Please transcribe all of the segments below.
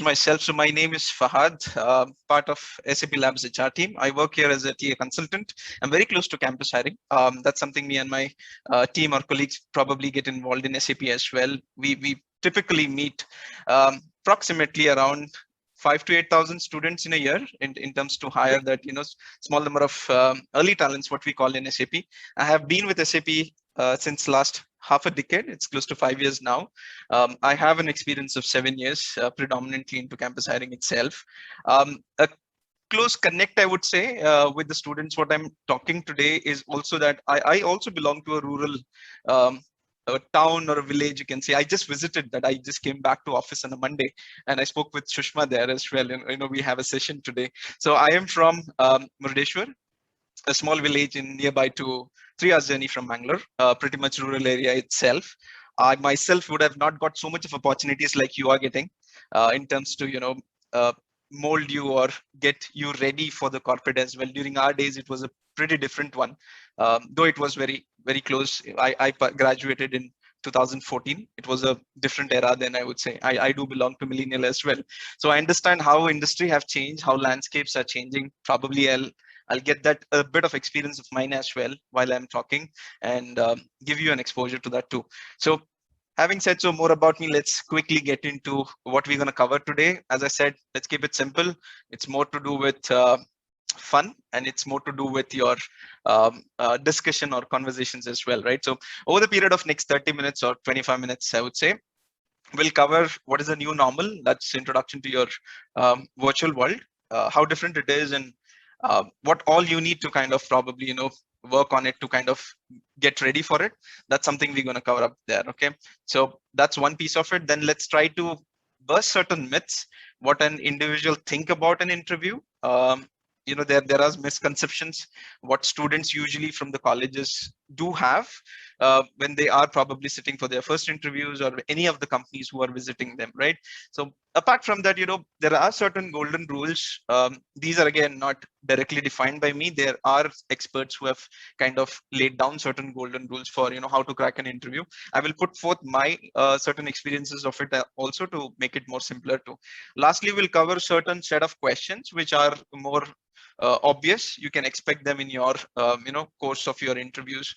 myself. So my name is Fahad, part of SAP Labs HR team. I work here as a TA consultant. I'm very close to campus hiring. That's something me and my team or colleagues probably get involved in SAP as well. We typically meet approximately around 5 to 8,000 students in a year in terms to hire that small number of early talents, what we call in SAP. I have been with SAP since last half a decade. It's close to 5 years now. I have an experience of 7 years, predominantly into campus hiring itself. A close connect, I would say, with the students. What I'm talking today is also that I also belong to a rural a town or a village, you can say. I just visited that. I just came back to office on a Monday, and I spoke with Shushma there as well. And we have a session today. So I am from Murdeshwar, a small village in nearby to 3 hours journey from Bangalore, pretty much rural area itself. I myself would have not got so much of opportunities like you are getting in terms to, uh, mold you or get you ready for the corporate as well. During our days, it was a pretty different one, though it was very, very close. I graduated in 2014. It was a different era then, I would say. I do belong to millennial as well. So I understand how industry have changed, how landscapes are changing. Probably I'll get that a bit of experience of mine as well while I'm talking, and give you an exposure to that too. So having said so, more about me, let's quickly get into what we're going to cover today. As I said, let's keep it simple. It's more to do with fun, and it's more to do with your discussion or conversations as well, right? So over the period of next 30 minutes or 25 minutes, I would say, we'll cover what is the new normal. That's introduction to your virtual world, how different it is, and what all you need to kind of probably work on it to kind of get ready for it. That's something we're going to cover up there. Okay, so that's one piece of it. Then let's try to burst certain myths, what an individual think about an interview. There are misconceptions what students usually from the colleges do have when they are probably sitting for their first interviews, or any of the companies who are visiting them, right? So apart from that, there are certain golden rules. These are again not directly defined by me. There are experts who have kind of laid down certain golden rules for how to crack an interview. I will put forth my certain experiences of it also to make it more simpler too. Lastly, we'll cover certain set of questions which are more obvious. You can expect them in your course of your interviews,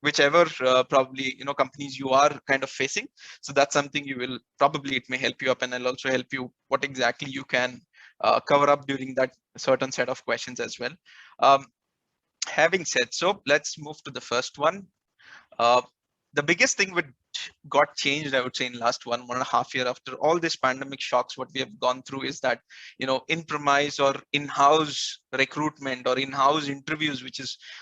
whichever probably companies you are kind of facing. So that's something you will probably, it may help you up, and I'll also help you what exactly you can cover up during that certain set of questions as well. Having said so, let's move to the first one. The biggest thing which got changed, I would say, in last 1.5 year after all this pandemic shocks, what we have gone through is that, in-premise or in-house recruitment or in-house interviews,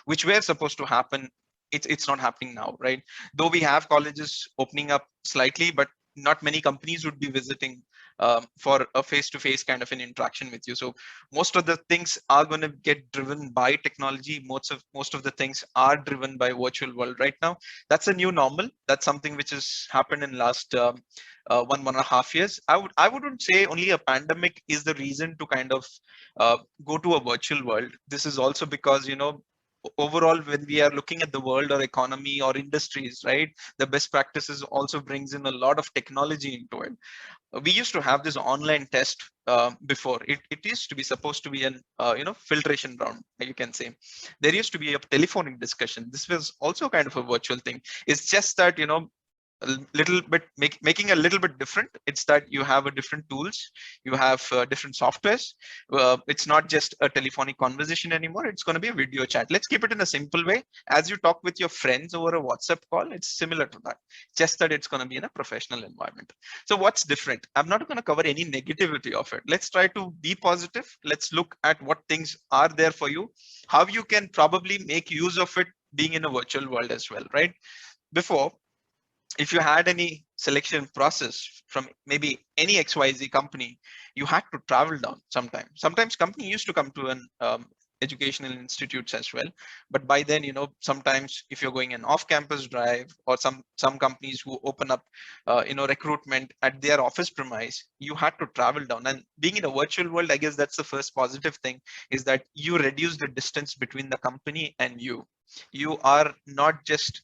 which were supposed to happen, it's not happening now, right? Though we have colleges opening up slightly, but not many companies would be visiting for a face-to-face kind of an interaction with you. So most of the things are going to get driven by technology. Most of the things are driven by virtual world right now. That's a new normal. That's something which has happened in last 1.5 years. I wouldn't say only a pandemic is the reason to kind of go to a virtual world. This is also because overall, when we are looking at the world or economy or industries, right, the best practices also brings in a lot of technology into it. We used to have this online test before. It used to be supposed to be an filtration round, you can say. There used to be a telephonic discussion. This was also kind of a virtual thing. It's just that a little bit making a little bit different. It's that you have a different tools, you have different softwares. It's not just a telephonic conversation anymore. It's going to be a video chat. Let's keep it in a simple way. As you talk with your friends over a WhatsApp call, it's similar to that, just that it's going to be in a professional environment. So what's different? I'm not going to cover any negativity of it. Let's try to be positive. Let's look at what things are there for you, how you can probably make use of it being in a virtual world as well, right? Before, if you had any selection process from maybe any XYZ company, you had to travel down sometimes. Sometimes company used to come to an educational institutes as well. But by then, sometimes if you're going an off-campus drive, or some companies who open up, recruitment at their office premise, you had to travel down. And being in a virtual world, I guess that's the first positive thing, is that you reduce the distance between the company and you. You are not just,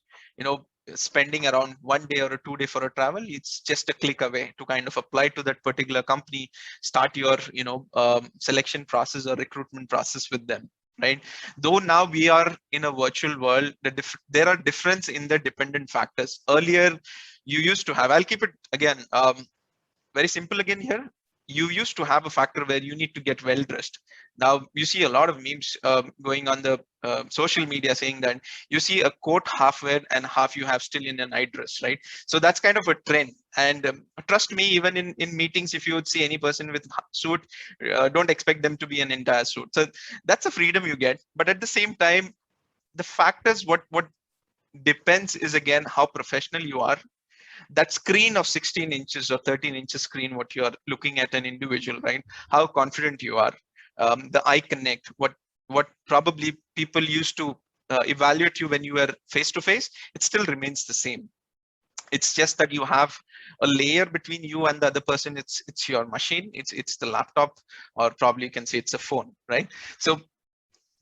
spending around 1 day or a 2 day for a travel. It's just a click away to kind of apply to that particular company, start your selection process or recruitment process with them, right? Though now we are in a virtual world, there are difference in the dependent factors. Earlier you used to have, I'll keep it again very simple again here. You used to have a factor where you need to get well dressed. Now you see a lot of memes going on the social media saying that you see a coat half wear and half you have still in a night dress, right? So that's kind of a trend. And trust me, even in meetings, if you would see any person with suit, don't expect them to be an entire suit. So that's a freedom you get. But at the same time, the factors what depends is again how professional you are. That screen of 16 inches or 13 inches screen, what you're looking at an individual, right? How confident you are, the eye connect, what probably people used to evaluate you when you were face to face, it still remains the same. It's just that you have a layer between you and the other person. It's your machine, it's the laptop, or probably you can say it's a phone, right? So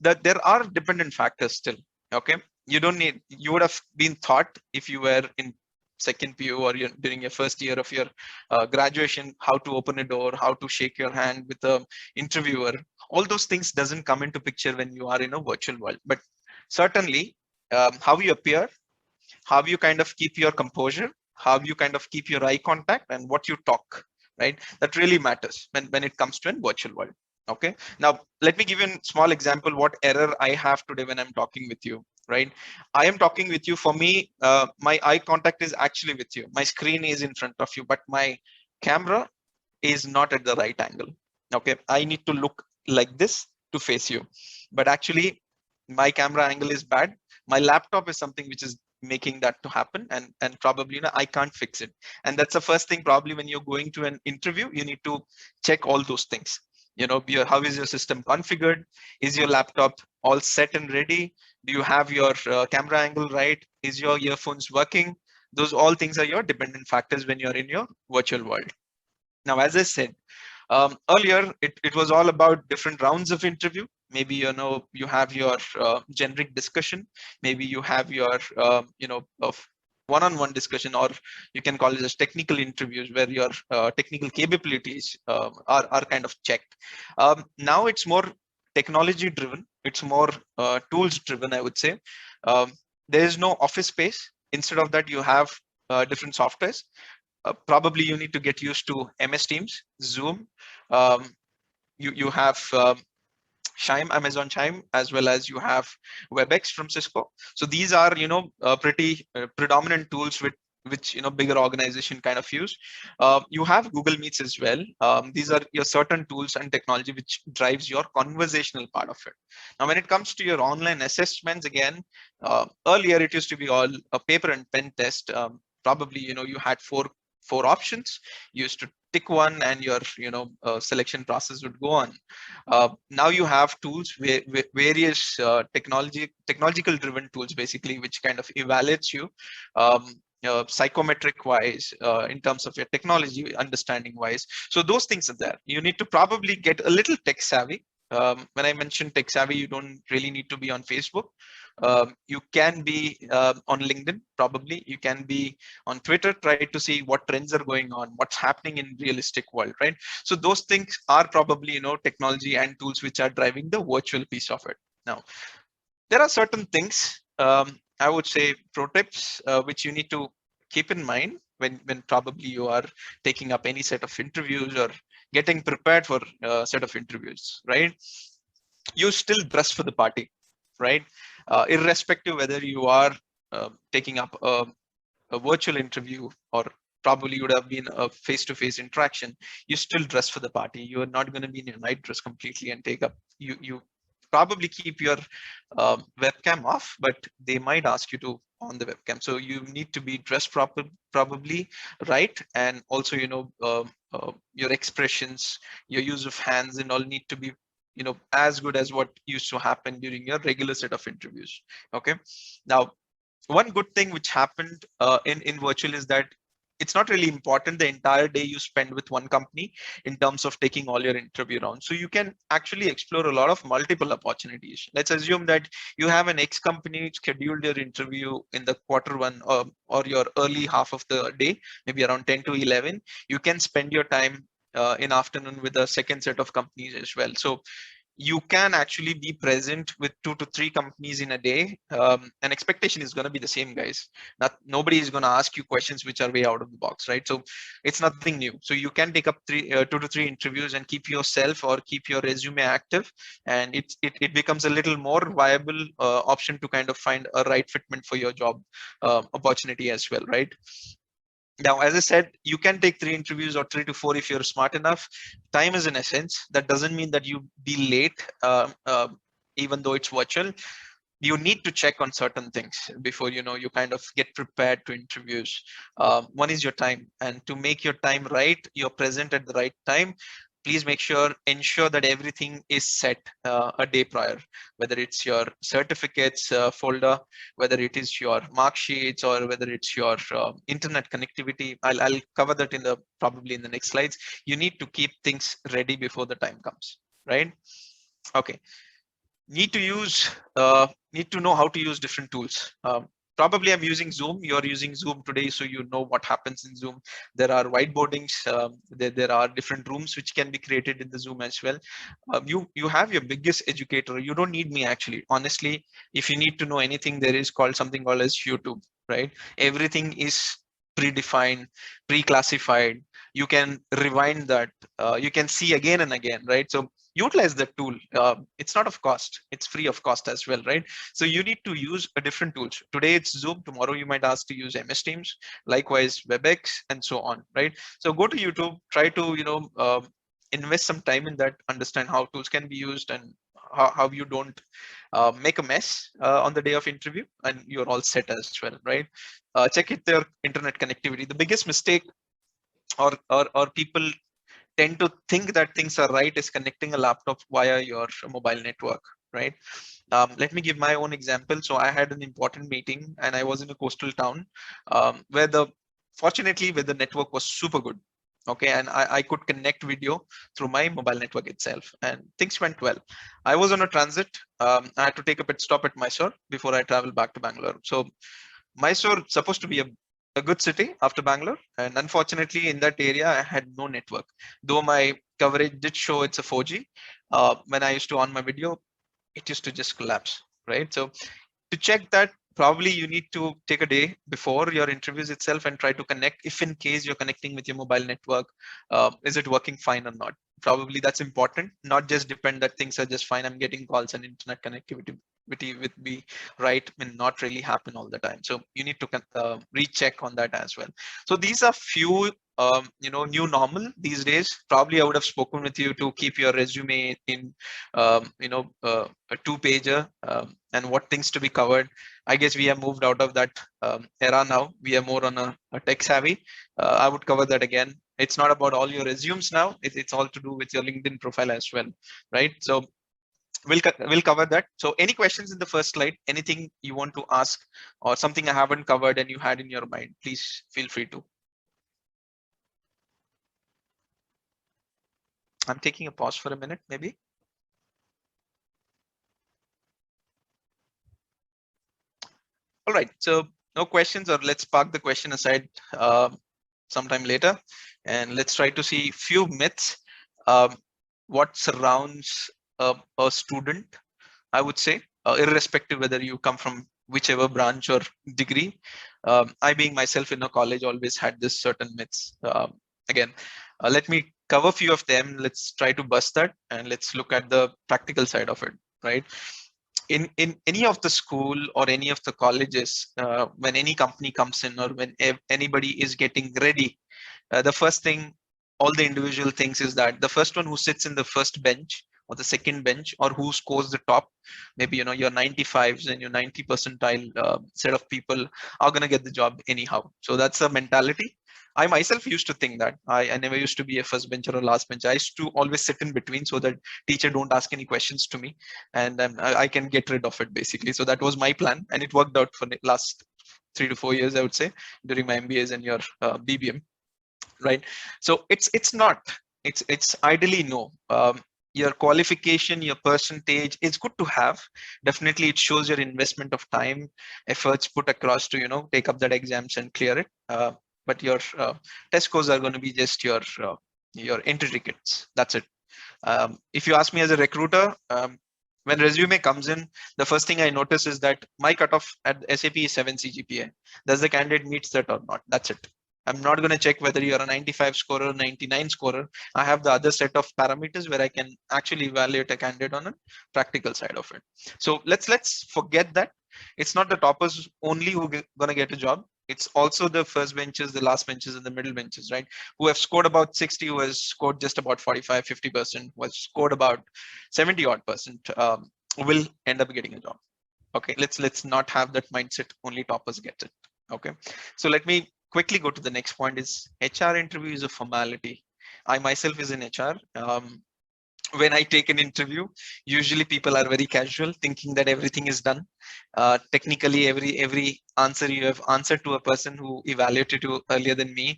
that there are dependent factors still. Okay, you don't need, you would have been taught if you were in second PU or you're during your first year of your graduation, how to open a door, how to shake your hand with a interviewer. All those things doesn't come into picture when you are in a virtual world. But certainly how you appear, how you kind of keep your composure, how you kind of keep your eye contact, and what you talk, right? That really matters when it comes to a virtual world. Okay, now let me give you a small example what error I have today when I'm talking with you, right? I am talking with you. For me, my eye contact is actually with you. My screen is in front of you, but my camera is not at the right angle. Okay, I need to look like this to face you, but actually my camera angle is bad. My laptop is something which is making that to happen, and probably I can't fix it. And that's the first thing, probably when you're going to an interview, you need to check all those things. How is your system configured? Is your laptop all set and ready? Do you have your camera angle right? Is your earphones working? Those all things are your dependent factors when you're in your virtual world. Now, as I said earlier, it was all about different rounds of interview. Maybe you have your generic discussion. Maybe you have your of one-on-one discussion, or you can call it as technical interviews where your technical capabilities are kind of checked. Now it's more technology driven. It's more tools driven, I would say. There is no office space. Instead of that, you have different softwares. Probably you need to get used to MS Teams, Zoom. You have Amazon Chime, as well as you have WebEx from Cisco. So these are pretty predominant tools which bigger organization kind of use. You have Google Meets as well. These are your certain tools and technology which drives your conversational part of it. Now, when it comes to your online assessments, again, earlier it used to be all a paper and pen test. Probably you had four options. You used to tick one, and your selection process would go on. Now you have tools, various technological driven tools, basically, which kind of evaluates you psychometric wise, in terms of your technology understanding wise. So those things are there. You need to probably get a little tech savvy. When I mention tech savvy, you don't really need to be on Facebook. You can be on LinkedIn, probably. You can be on Twitter, try to see what trends are going on, what's happening in realistic world, right? So those things are probably, technology and tools which are driving the virtual piece of it. Now, there are certain things, I would say pro tips, which you need to keep in mind when probably you are taking up any set of interviews or getting prepared for a set of interviews, right? You still dress for the party, right? Irrespective whether you are taking up a virtual interview, or probably would have been a face-to-face interaction, you still dress for the party. You are not going to be in your night dress completely and take up, you probably keep your webcam off, but they might ask you to on the webcam. So you need to be dressed probably right. And also, your expressions, your use of hands and all need to be as good as what used to happen during your regular set of interviews. Okay, now one good thing which happened in virtual is that it's not really important the entire day you spend with one company in terms of taking all your interview rounds. So you can actually explore a lot of multiple opportunities. Let's assume that you have an X company scheduled your interview in the quarter one, or your early half of the day, maybe around 10 to 11. You can spend your time in afternoon with a second set of companies as well. So you can actually be present with 2 to 3 companies in a day. And expectation is going to be the same, guys. Nobody is going to ask you questions which are way out of the box, right? So it's nothing new. So you can take up 2 to 3 interviews and keep yourself or keep your resume active, and it becomes a little more viable option to kind of find a right fitment for your job opportunity as well, right? Now, as I said, you can take 3 interviews or 3 to 4 if you're smart enough. Time is an essence. That doesn't mean that you be late, even though it's virtual. You need to check on certain things before you kind of get prepared to interviews. One is your time, and to make your time right, you're present at the right time. Please ensure that everything is set a day prior, whether it's your certificates folder, whether it is your mark sheets, or whether it's your internet connectivity. I'll cover that probably in the next slides. You need to keep things ready before the time comes, right? Okay. Need to know how to use different tools. Probably I'm using Zoom. You're using Zoom today, so you know what happens in Zoom. There are whiteboardings. There are different rooms which can be created in the Zoom as well. You have your biggest educator. You don't need me, actually. Honestly, if you need to know anything, there is something called as YouTube, right? Everything is predefined, pre-classified. You can rewind that. You can see again and again, right? So utilize the tool. It's not of cost, it's free of cost as well, right? So you need to use a different tools. Today it's Zoom, tomorrow you might ask to use MS Teams, likewise WebEx, and so on, right? So go to YouTube, try to invest some time in that, understand how tools can be used, and how you don't make a mess on the day of interview, and you're all set as well, right? Check it their internet connectivity. The biggest mistake, or people tend to think that things are right, is connecting a laptop via your mobile network, right? Let me give my own example. So I had an important meeting and I was in a coastal town, fortunately where the network was super good. Okay, and I could connect video through my mobile network itself, and things went well. I was on a transit. I had to take a pit stop at Mysore before I travel back to Bangalore. So Mysore supposed to be a good city after Bangalore, and unfortunately in that area I had no network. Though my coverage did show it's a 4G, when I used to on my video, it used to just collapse, right? So to check that, probably you need to take a day before your interviews itself and try to connect. If in case you're connecting with your mobile network, is it working fine or not? Probably that's important. Not just depend that things are just fine, I'm getting calls and internet connectivity with be right, may not really happen all the time. So you need to recheck on that as well. So these are few new normal these days. Probably I would have spoken with you to keep your resume in a 2-pager, and what things to be covered. I guess we have moved out of that era now. We are more on a tech savvy. I would cover that again. It's not about all your resumes now. It's all to do with your LinkedIn profile as well, right? So we'll cover that. So any questions in the first slide, anything you want to ask, or something I haven't covered and you had in your mind, please feel free to. I'm taking a pause for a minute, maybe. All right, so no questions, or let's park the question aside sometime later, and let's try to see few myths what surrounds a student, I would say, irrespective whether you come from whichever branch or degree. I, being myself in a college, always had this certain myths. Again, let me cover a few of them. Let's try to bust that, and let's look at the practical side of it, right? In any of the school or any of the colleges, when any company comes in, or when anybody is getting ready, the first thing all the individual thinks is that the first one who sits in the first bench or the second bench, or who scores the top, maybe your 95s and your 90 percentile set of people, are going to get the job anyhow. So that's a mentality. I myself used to think that. I never used to be a first bencher or last bench. I used to always sit in between so that teacher don't ask any questions to me, and I can get rid of it, basically. So that was my plan, and it worked out for the last 3 to 4 years, I would say, during my MBAs and your BBM, right? So it's ideally no. Your qualification, your percentage, it's good to have. Definitely, it shows your investment of time, efforts put across to take up that exams and clear it. But your test scores are going to be just your entry tickets. That's it. If you ask me as a recruiter, when resume comes in, the first thing I notice is that my cutoff at SAP is 7 CGPA. Does the candidate meets that or not? That's it. I'm not going to check whether you're a 95 scorer, 99 scorer. I have the other set of parameters where I can actually evaluate a candidate on a practical side of it. So let's forget that. It's not the toppers only who going to get a job. It's also the first benches, the last benches, and the middle benches, right? Who have scored about 60, who has scored just about 45, 50%, who has scored about 70 odd percent, will end up getting a job. Okay, let's not have that mindset. Only toppers get it. Okay, so let me quickly go to the next point. Is HR interview is a formality. I myself is in HR. When I take an interview, usually people are very casual, thinking that everything is done. Technically, every answer you have answered to a person who evaluated you earlier than me,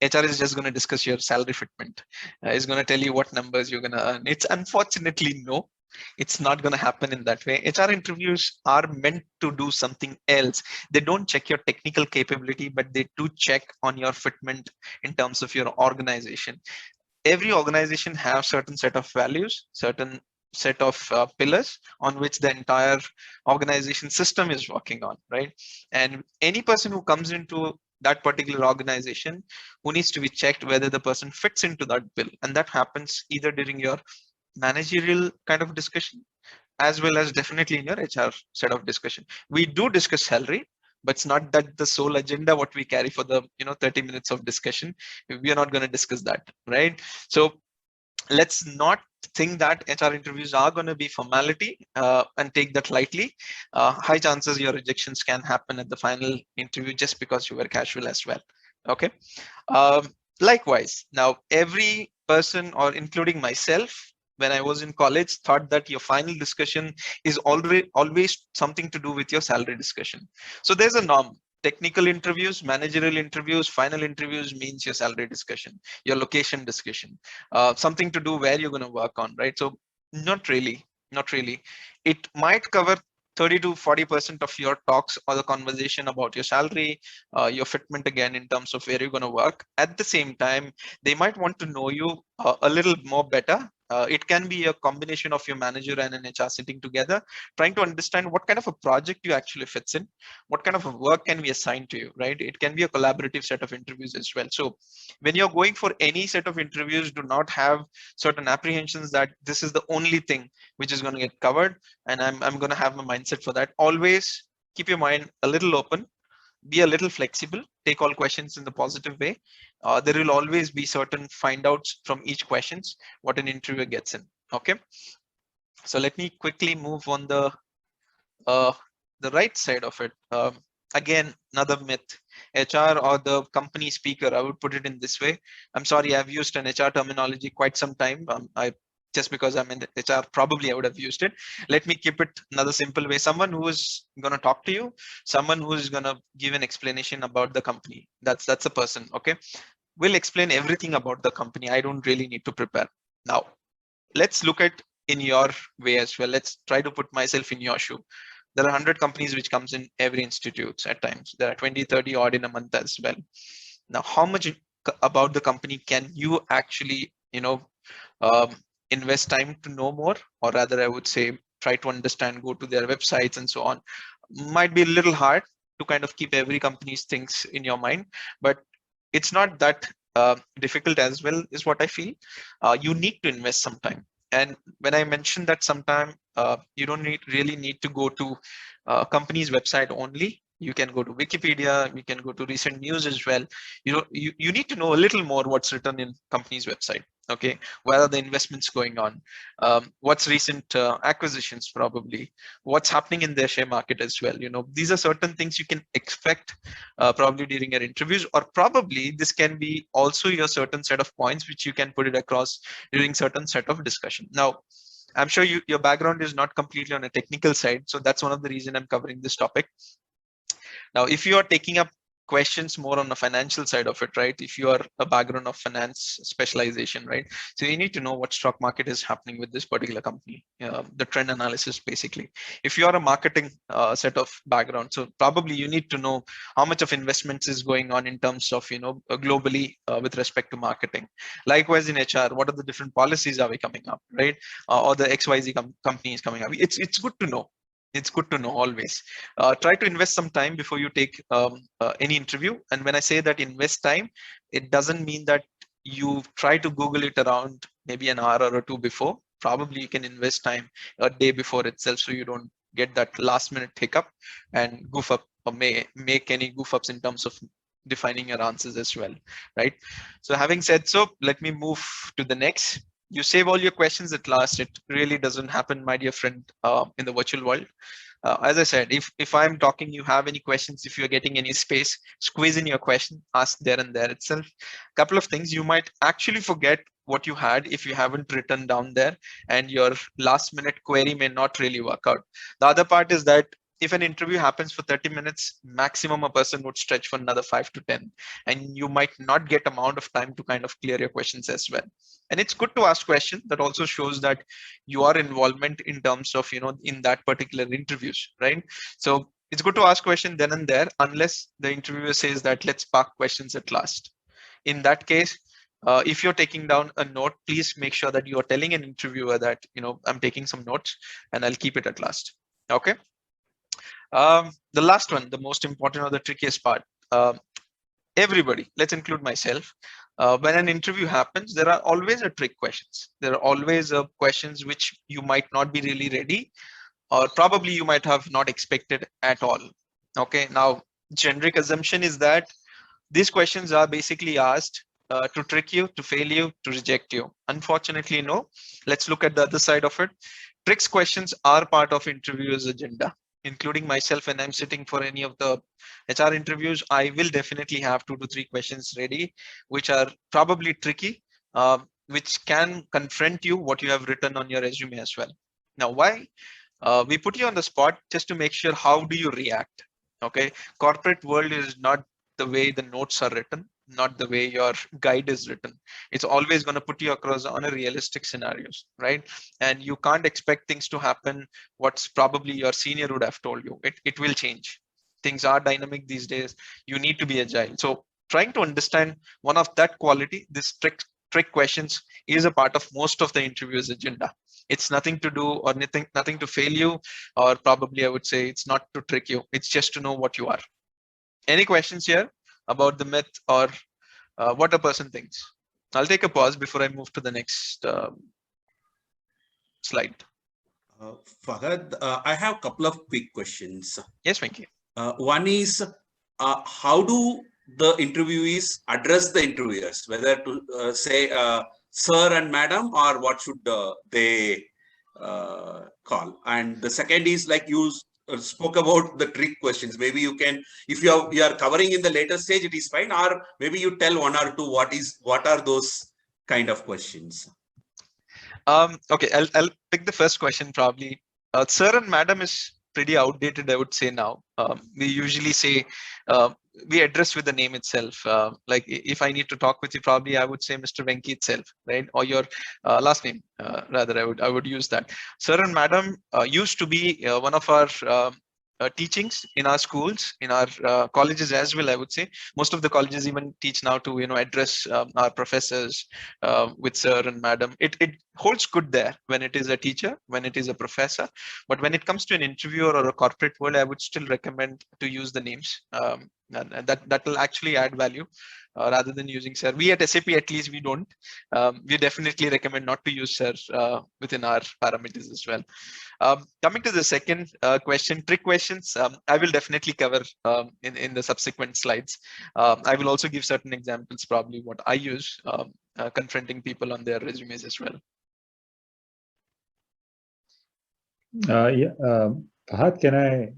HR is just going to discuss your salary fitment. Is going to tell you what numbers you're going to earn. It's unfortunately no. It's not going to happen in that way. HR interviews are meant to do something else. They don't check your technical capability, but they do check on your fitment in terms of your organization. Every organization have certain set of values, certain set of pillars on which the entire organization system is working on, right? And any person who comes into that particular organization who needs to be checked whether the person fits into that bill, and that happens either during your managerial kind of discussion as well as definitely in your HR set of discussion. We do discuss salary, but it's not that the sole agenda what we carry for the 30 minutes of discussion. We are not going to discuss that, right? So let's not think that HR interviews are going to be formality and take that lightly. High chances your rejections can happen at the final interview just because you were casual as well. Okay. Likewise, now every person, or including myself, when I was in college, thought that your final discussion is always something to do with your salary discussion. So there's a norm. Technical interviews, managerial interviews, final interviews means your salary discussion, your location discussion, something to do where you're going to work on, right? So not really. It might cover 30 to 40% of your talks or the conversation about your salary, your fitment again in terms of where you're going to work. At the same time, they might want to know you a little more better. It can be a combination of your manager and an HR sitting together, trying to understand what kind of a project you actually fits in, what kind of a work can be assigned to you, right? It can be a collaborative set of interviews as well. So when you're going for any set of interviews, do not have certain apprehensions that this is the only thing which is going to get covered, and I'm going to have my mindset for that. Always keep your mind a little open, be a little flexible, take all questions in the positive way. There will always be certain find outs from each questions what an interviewer gets in. Okay, so let me quickly move on the right side of it. Again, another myth. HR or the company speaker, I would put it in this way. I'm sorry, I've used an HR terminology quite some time. I just because I'm in HR, probably I would have used it. Let me keep it another simple way. Someone who is going to talk to you, someone who is going to give an explanation about the company. That's a person. Okay, will explain everything about the company. I don't really need to prepare. Now, let's look at in your way as well. Let's try to put myself in your shoe. There are 100 companies which comes in every institute at times. There are 20, 30 odd in a month as well. Now, how much about the company can you actually, um, invest time to know more, or rather I would say try to understand, go to their websites and so on. Might be a little hard to kind of keep every company's things in your mind, but it's not that difficult as well, is what I feel. You need to invest some time. And when I mentioned that sometime, you don't really need to go to company's website only. You can go to Wikipedia, you can go to recent news as well. You need to know a little more what's written in company's website. Okay, where are the investments going on? What's recent acquisitions probably? What's happening in their share market as well? These are certain things you can expect probably during your interviews, or probably this can be also your certain set of points which you can put it across during certain set of discussion. Now, I'm sure your background is not completely on a technical side, so that's one of the reason I'm covering this topic. Now, if you are taking up questions more on the financial side of it, right? If you are a background of finance specialization, right? So you need to know what stock market is happening with this particular company, the trend analysis, basically. If you are a marketing set of background, so probably you need to know how much of investments is going on in terms of, globally with respect to marketing. Likewise in HR, what are the different policies are we coming up, right? Or the XYZ companies coming up. It's good to know. It's good to know always. Try to invest some time before you take any interview. And when I say that invest time, it doesn't mean that you try to Google it around maybe an hour or two before. Probably you can invest time a day before itself, so you don't get that last minute hiccup and goof up, or may make any goof ups in terms of defining your answers as well, right? So having said so, let me move to the next. You save all your questions at last. It really doesn't happen, my dear friend, in the virtual world. As I said, if I'm talking, you have any questions, if you're getting any space, squeeze in your question, ask there and there itself. Couple of things, you might actually forget what you had if you haven't written down there, and your last minute query may not really work out. The other part is that if an interview happens for 30 minutes, maximum a person would stretch for another 5 to 10, and you might not get amount of time to kind of clear your questions as well. And it's good to ask questions. That also shows that your involvement in terms of, in that particular interviews, right? So it's good to ask questions then and there, unless the interviewer says that let's park questions at last. In that case, if you're taking down a note, please make sure that you're telling an interviewer that, I'm taking some notes and I'll keep it at last. Okay. The last one, the most important or the trickiest part. Everybody, let's include myself. When an interview happens, there are always a trick questions. There are always questions which you might not be really ready, or probably you might have not expected at all. Okay, now generic assumption is that these questions are basically asked to trick you, to fail you, to reject you. Unfortunately, no. Let's look at the other side of it. Tricks questions are part of interviewers' agenda, including myself. When I'm sitting for any of the HR interviews, I will definitely have 2 to 3 questions ready, which are probably tricky, which can confront you what you have written on your resume as well. Now, why? We put you on the spot just to make sure how do you react. Okay, corporate world is not the way the notes are written, not the way your guide is written. It's always going to put you across on a realistic scenarios, right? And you can't expect things to happen what's probably your senior would have told you. It will change. Things are dynamic these days. You need to be agile. So trying to understand one of that quality, this trick questions is a part of most of the interview's agenda. It's nothing to do or nothing to fail you, or probably I would say it's not to trick you. It's just to know what you are. Any questions here about the myth or what a person thinks? I'll take a pause before I move to the next slide. Fahad, I have a couple of quick questions. Yes, Venki. One is, how do the interviewees address the interviewers, whether to say sir and madam, or what should they call? And the second is, like you spoke about the trick questions. Maybe you can, if you are covering in the later stage, it is fine, or maybe you tell one or two what are those kind of questions. Okay, I'll pick the first question probably. Sir and madam is pretty outdated, I would say now. We usually say, we address with the name itself. Like if I need to talk with you, probably I would say Mr. Venki itself, right? Or your last name, rather, I would use that. Sir and madam used to be one of our teachings in our schools, in our colleges as well. I would say most of the colleges even teach now to address our professors with sir and madam. It holds good there when it is a teacher, when it is a professor, but when it comes to an interviewer or a corporate world, I would still recommend to use the names, and that will actually add value rather than using sir. We at SAP, at least, we don't. We definitely recommend not to use sir within our parameters as well. Coming to the second question, trick questions, I will definitely cover in the subsequent slides. I will also give certain examples, probably what I use confronting people on their resumes as well. Fahad, can I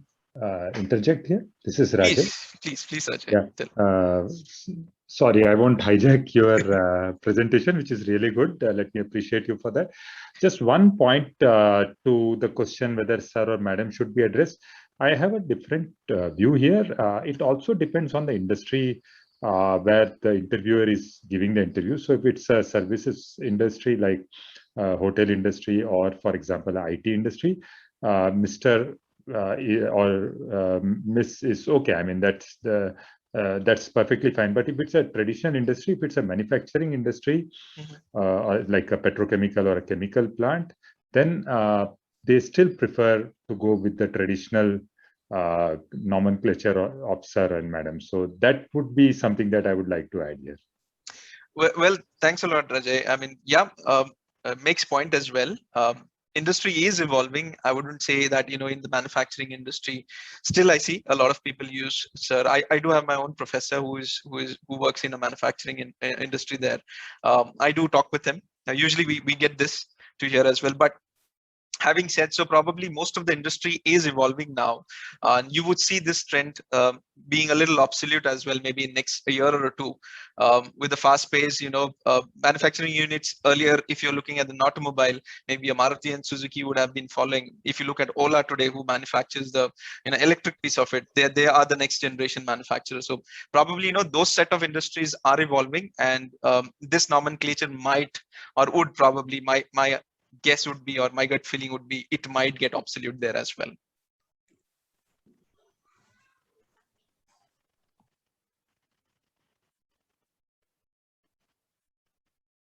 interject here? This is Rajat. Please, Rajat. Yeah. Sorry, I won't hijack your presentation, which is really good. Let me appreciate you for that. Just one point to the question whether sir or madam should be addressed. I have a different view here. It also depends on the industry where the interviewer is giving the interview. So if it's a services industry like hotel industry, or for example, IT industry, Mr. Or Miss is okay. I mean, that's perfectly fine. But if it's a traditional industry, if it's a manufacturing industry, or like a petrochemical or a chemical plant, then they still prefer to go with the traditional nomenclature of sir and madam. So that would be something that I would like to add here. Well, thanks a lot, Rajay. I mean, yeah, makes point as well. Industry is evolving. I wouldn't say that, in the manufacturing industry, still I see a lot of people use sir. I do have my own professor who works in a manufacturing industry there. I do talk with him. Usually we get this to hear as well. But having said so, probably most of the industry is evolving now. You would see this trend being a little obsolete as well, maybe in next a year or two, with the fast pace. Manufacturing units earlier, if you're looking at an automobile, maybe a Maruti and Suzuki would have been following. If you look at Ola today, who manufactures the electric piece of it, they are the next generation manufacturer. So probably those set of industries are evolving, and this nomenclature might or would probably my guess would be, or my gut feeling would be, it might get obsolete there as well.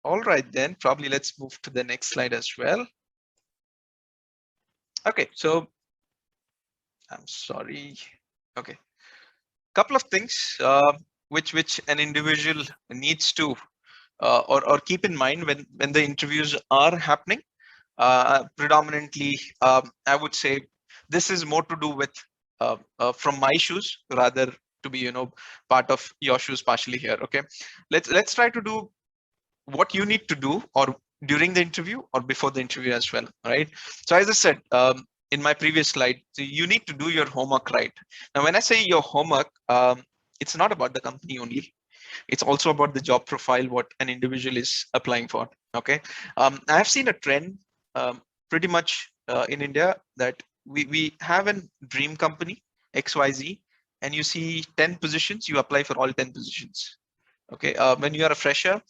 All right, then probably let's move to the next slide as well. Okay, so I'm sorry. Okay, couple of things which an individual needs to or keep in mind when the interviews are happening. Predominantly, I would say this is more to do with from my shoes rather to be part of your shoes partially here. Okay, let's try to do what you need to do, or during the interview or before the interview as well. Right. So as I said in my previous slide, so you need to do your homework right. Now, when I say your homework, it's not about the company only. It's also about the job profile, what an individual is applying for. Okay. I have seen a trend pretty much in India that we have a dream company XYZ, and you see 10 positions, you apply for all 10 positions. Okay. When you are a fresher,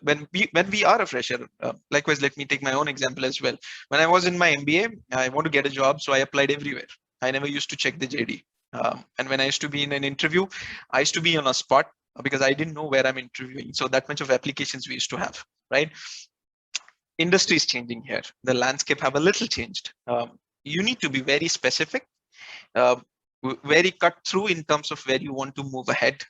when we are a fresher, likewise, let me take my own example as well. When I was in my MBA, I want to get a job, so I applied everywhere. I never used to check the JD. And when I used to be in an interview, I used to be on a spot because I didn't know where I'm interviewing. So that much of applications we used to have, right? Industry is changing here. The landscape have a little changed. You need to be very specific, very cut through in terms of where you want to move ahead.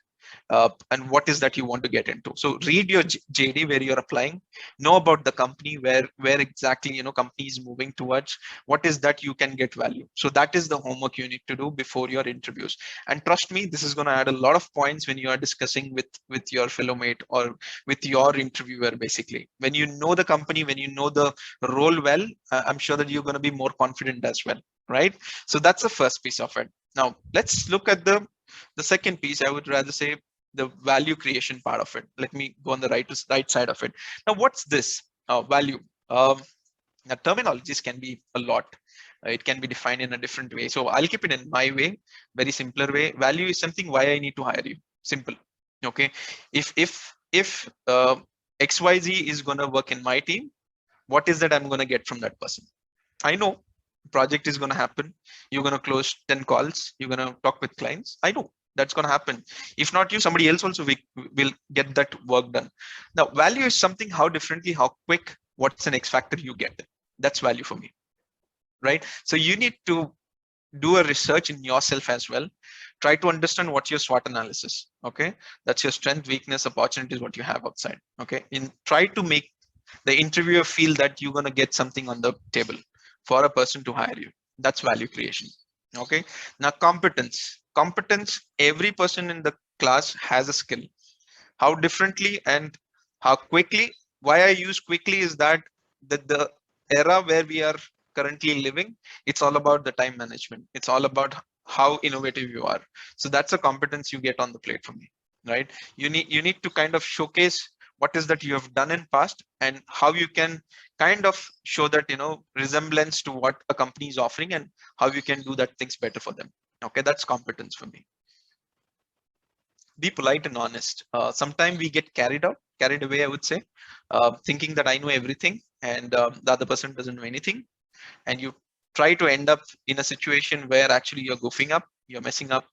And what is that you want to get into. So read your JD where you're applying, know about the company, where exactly company is moving towards, what is that you can get value. So that is the homework you need to do before your interviews. And trust me, this is going to add a lot of points when you are discussing with your fellow mate or with your interviewer. Basically, when you know the company, when you know the role well, I'm sure that you're going to be more confident as well, right? So that's the first piece of it. Now let's look at the second piece. I would rather say the value creation part of it. Let me go on the right side of it. Now, what's this value? Now, terminologies can be a lot. It can be defined in a different way. So I'll keep it in my way, very simpler way. Value is something why I need to hire you. Simple. Okay. If XYZ is going to work in my team, what is that I'm going to get from that person? I know project is going to happen. You're going to close 10 calls. You're going to talk with clients. I know that's going to happen. If not you, somebody else also will get that work done. Now, value is something how differently, how quick, what's an X factor you get. That's value for me, right? So you need to do a research in yourself as well. Try to understand what's your SWOT analysis. Okay. That's your strength, weakness, opportunities, what you have outside. Okay. Try to make the interviewer feel that you're going to get something on the table for a person to hire you. That's value creation. Okay. Now, competence. Every person in the class has a skill. How differently and how quickly. Why I use quickly is that the era where we are currently living, it's all about the time management. It's all about how innovative you are. So that's a competence you get on the plate for me, right? You need to kind of showcase what is that you have done in past, and how you can kind of show that, resemblance to what a company is offering, and how you can do that things better for them. Okay, that's competence for me. Be polite and honest. Sometimes we get carried away, I would say, thinking that I know everything, and the other person doesn't know anything, and you try to end up in a situation where actually you're goofing up, you're messing up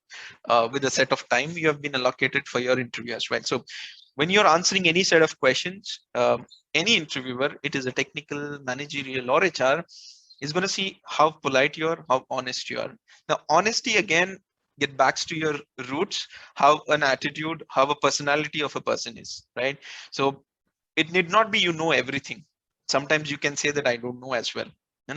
with the set of time you have been allocated for your interview as well. So when you're answering any set of questions, any interviewer, it is a technical, managerial, or HR, is going to see how polite you are, how honest you are. Now, honesty again get back to your roots, how an attitude, how a personality of a person is, right? So it need not be you know everything. Sometimes you can say that I don't know as well.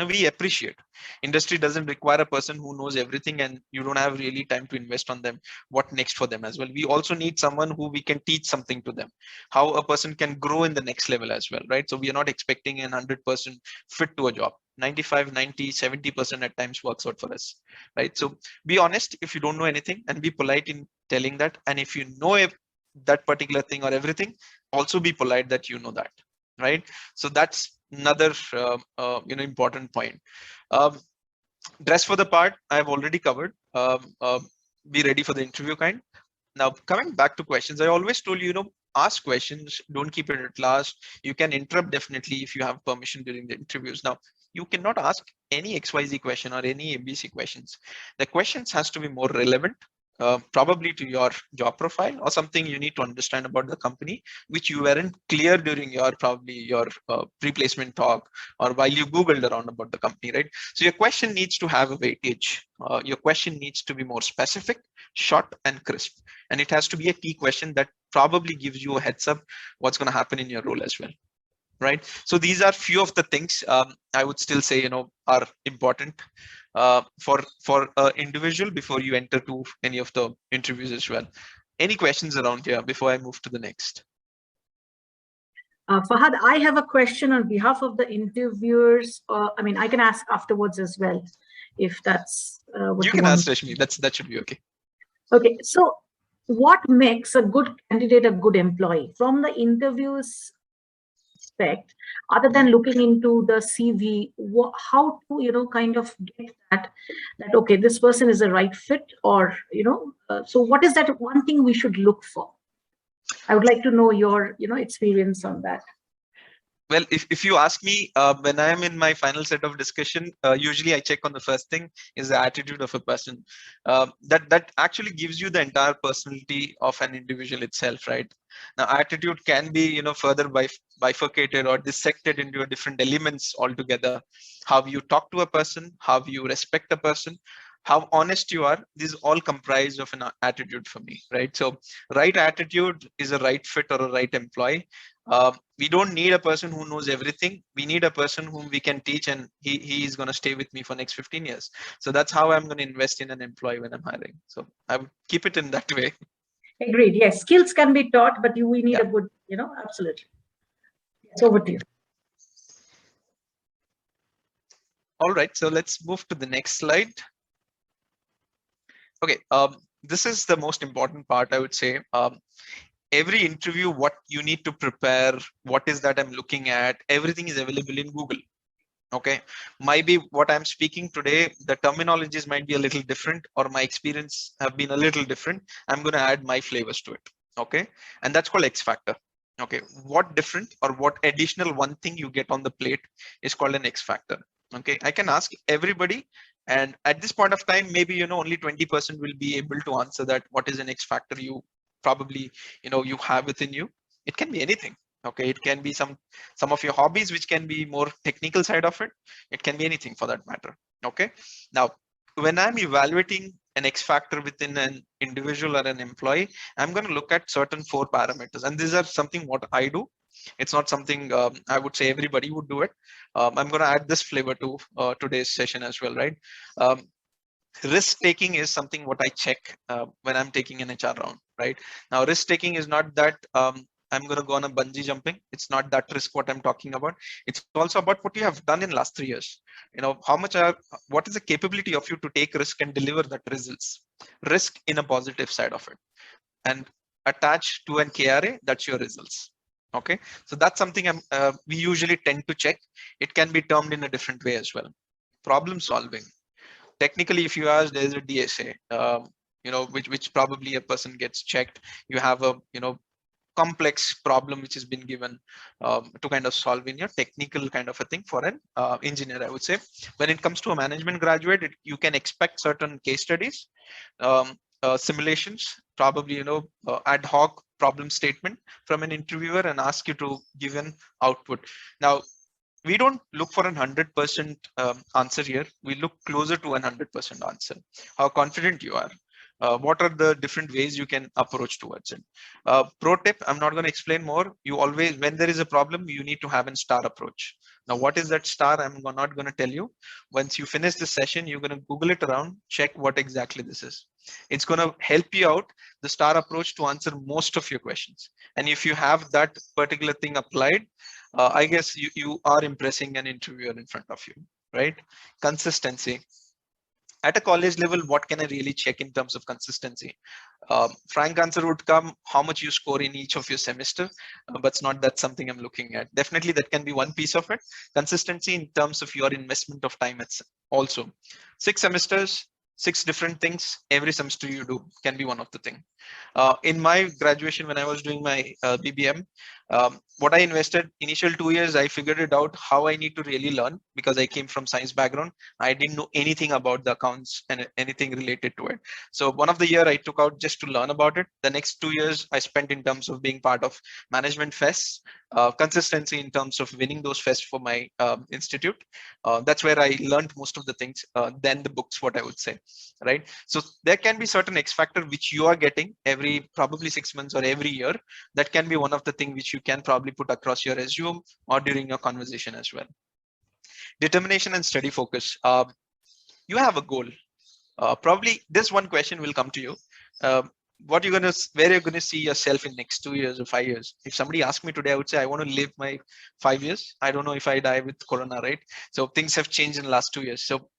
We appreciate. Industry doesn't require a person who knows everything, and you don't have really time to invest on them. What next for them as well? We also need someone who we can teach something to them, how a person can grow in the next level as well, right? So we are not expecting an 100% fit to a job. 95, 90, 70% at times works out for us, right? So be honest if you don't know anything, and be polite in telling that. And if you know that particular thing or everything, also be polite that you know that, right? So that's another important point. Dress for the part, I've already covered. Be ready for the interview kind. Now, coming back to questions, I always told you, ask questions, don't keep it at last. You can interrupt definitely if you have permission during the interviews. Now, you cannot ask any XYZ question or any ABC questions. The questions has to be more relevant, probably to your job profile, or something you need to understand about the company, which you weren't clear during your pre-placement talk, or while you Googled around about the company, right? So your question needs to have a weightage. Your question needs to be more specific, short, and crisp. And it has to be a key question that probably gives you a heads up what's going to happen in your role as well, right? So these are few of the things I would still say, are important for individual before you enter to any of the interviews as well. Any questions around here before I move to the next? Fahad, I have a question on behalf of the interviewers. I can ask afterwards as well, if that's what you can ask, Rashmi. That should be okay. Okay, so what makes a good candidate a good employee? From the interviews aspect, other than looking into the CV, how to kind of get that okay, this person is a right fit, or so what is that one thing we should look for? I would like to know your experience on that. Well, if you ask me, when I am in my final set of discussion, usually I check on the first thing is the attitude of a person. That actually gives you the entire personality of an individual itself, right? Now, attitude can be further bifurcated or dissected into different elements altogether. How you talk to a person, how you respect a person, how honest you are. These all comprise of an attitude for me, right? So right attitude is a right fit or a right employee. We don't need a person who knows everything. We need a person whom we can teach, and he is going to stay with me for next 15 years. So that's how I'm going to invest in an employee when I'm hiring. So I would keep it in that way. Agreed. Yes, skills can be taught, but we need a good, absolutely. It's over to you. All right, so let's move to the next slide. Okay, this is the most important part, I would say. Every interview, what you need to prepare, what is that I'm looking at, everything is available in Google. Okay, maybe what I'm speaking today, the terminologies might be a little different, or my experience have been a little different. I'm going to add my flavors to it. Okay, and that's called X factor. Okay, what different or what additional one thing you get on the plate is called an X factor. Okay, I can ask everybody, and at this point of time, maybe only 20% will be able to answer that. What is an X factor you probably you have within you? It can be anything. Okay, it can be some of your hobbies, which can be more technical side of it. It can be anything for that matter. Okay, now when I'm evaluating an X factor within an individual or an employee, I'm going to look at certain 4 parameters, and these are something what I do. It's not something I would say everybody would do it. I'm going to add this flavor to today's session as well, right? Risk taking is something what I check when I'm taking an HR round, right? Now, risk taking is not that I'm going to go on a bungee jumping. It's not that risk what I'm talking about. It's also about what you have done in last 3 years. What is the capability of you to take risk and deliver that results? Risk in a positive side of it, and attach to an KRA, that's your results. Okay, so that's something we usually tend to check. It can be termed in a different way as well. Problem solving. Technically, if you ask, there's a DSA, which probably a person gets checked. You have a complex problem which has been given to kind of solve in your technical kind of a thing for an engineer, I would say. When it comes to a management graduate, you can expect certain case studies, simulations, probably ad hoc problem statement from an interviewer, and ask you to give an output. Now, we don't look for 100% answer here. We look closer to 100% answer. How confident you are. What are the different ways you can approach towards it? Pro tip, I'm not going to explain more. You always, when there is a problem, you need to have a STAR approach. Now, what is that STAR? I'm not going to tell you. Once you finish this session, you're going to Google it around, check what exactly this is. It's going to help you out, the STAR approach, to answer most of your questions. And if you have that particular thing applied, I guess you are impressing an interviewer in front of you, right? Consistency. At a college level, what can I really check in terms of consistency? Frank answer would come how much you score in each of your semester, but it's not that something I'm looking at. Definitely that can be one piece of it. Consistency in terms of your investment of time. It's also 6 semesters, 6 different things every semester you do can be one of the thing. In my graduation, when I was doing my BBM, what I invested initial 2 years, I figured it out how I need to really learn, because I came from science background. I didn't know anything about the accounts and anything related to it. So one of the year I took out just to learn about it. The next 2 years I spent in terms of being part of management fests, consistency in terms of winning those fests for my institute. That's where I learned most of the things than the books, what I would say, right? So there can be certain X factor which you are getting every probably 6 months or every year. That can be one of the things which you can probably put across your resume or during your conversation as well. Determination and steady focus. You have a goal. Probably this one question will come to you. What you're gonna, where you're gonna see yourself in next 2 years or 5 years? If somebody asked me today, I would say I want to live my 5 years. I don't know if I die with Corona, right? So things have changed in the last 2 years. So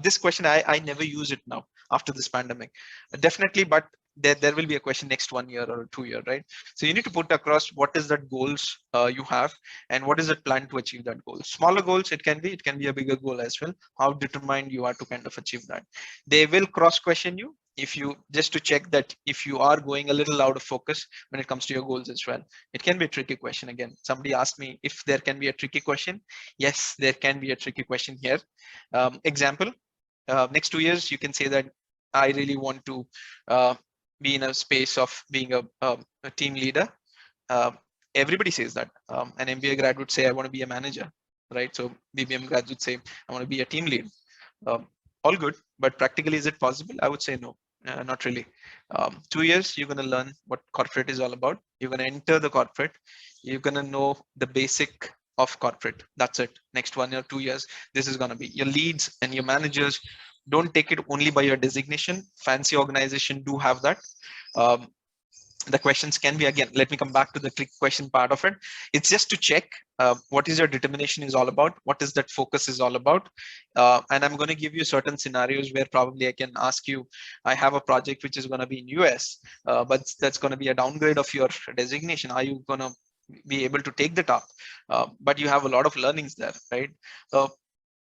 this question, I never use it now after this pandemic. Definitely, but there will be a question next 1 year or 2 year, right? So you need to put across what is that goals you have, and what is the plan to achieve that goal. Smaller goals, it can be a bigger goal as well. How determined you are to kind of achieve that. They will cross question you if you, just to check that if you are going a little out of focus when it comes to your goals as well. It can be a tricky question. Again, somebody asked me if there can be a tricky question. Yes, there can be a tricky question here. Example, next 2 years, you can say that I really want to be in a space of being a team leader. Everybody says that. An MBA grad would say, I want to be a manager, right? So BBM grads would say, I want to be a team lead. All good, but practically, is it possible? I would say no, not really. 2 years, you're going to learn what corporate is all about. You're going to enter the corporate. You're going to know the basic of corporate. That's it. Next 1 or 2 years, this is going to be your leads and your managers. Don't take it only by your designation. Fancy organization do have that. The questions can be, again, let me come back to the trick question part of it. It's just to check what is your determination is all about, what is that focus is all about. And I'm going to give you certain scenarios where probably I can ask you, I have a project which is going to be in US, but that's going to be a downgrade of your designation. Are you going to be able to take the top? But you have a lot of learnings there, right?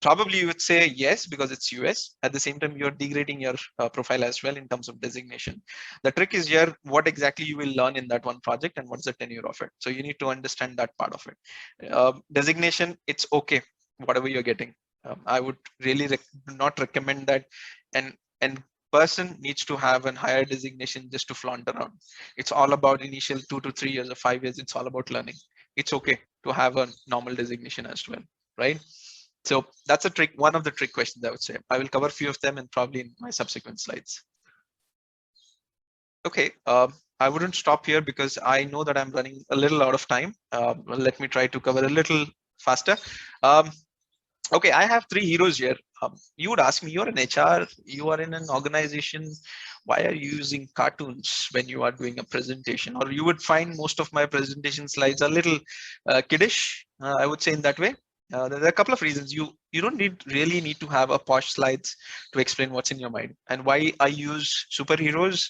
Probably you would say yes, because it's US. At the same time, you're degrading your profile as well in terms of designation. The trick is here, what exactly you will learn in that one project and what's the tenure of it. So you need to understand that part of it. Designation, it's okay, whatever you're getting. I would really not recommend that. And person needs to have a higher designation just to flaunt around. It's all about initial 2 to 3 years or 5 years. It's all about learning. It's okay to have a normal designation as well, right? So that's a trick, one of the trick questions, I would say. I will cover a few of them and probably in my subsequent slides. Okay, I wouldn't stop here because I know that I'm running a little out of time. Let me try to cover a little faster. Okay, I have 3 heroes here. You would ask me, you're an HR, you are in an organization, why are you using cartoons when you are doing a presentation? Or you would find most of my presentation slides a little kiddish, I would say in that way. There are a couple of reasons. You don't really need to have a posh slides to explain what's in your mind. And why I use superheroes.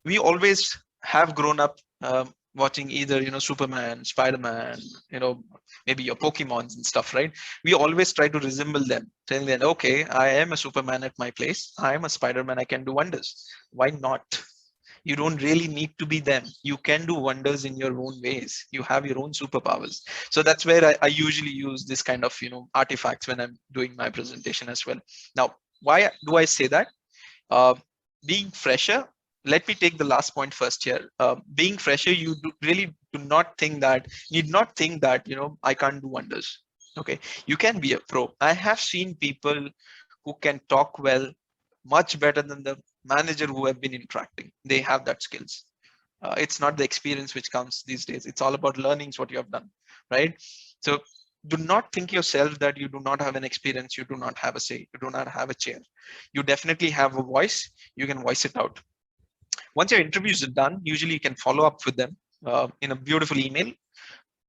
We always have grown up watching either, Superman, Spider-Man, maybe your Pokemons and stuff, right? We always try to resemble them, telling them, okay, I am a Superman at my place. I am a Spider-Man. I can do wonders. Why not? You don't really need to be them. You can do wonders in your own ways. You have your own superpowers. So that's where I usually use this kind of, artifacts when I'm doing my presentation as well. Now, why do I say that? Being fresher, let me take the last point first here. Being fresher, you really do not think that, need not think that, I can't do wonders. Okay, you can be a pro. I have seen people who can talk well, much better than the manager who have been interacting. They have that skills. It's not the experience which counts these days. It's all about learnings what you have done, right? So do not think yourself that you do not have an experience, you do not have a say, you do not have a chair. You definitely have a voice. You can voice it out. Once your interviews are done, usually you can follow up with them in a beautiful email.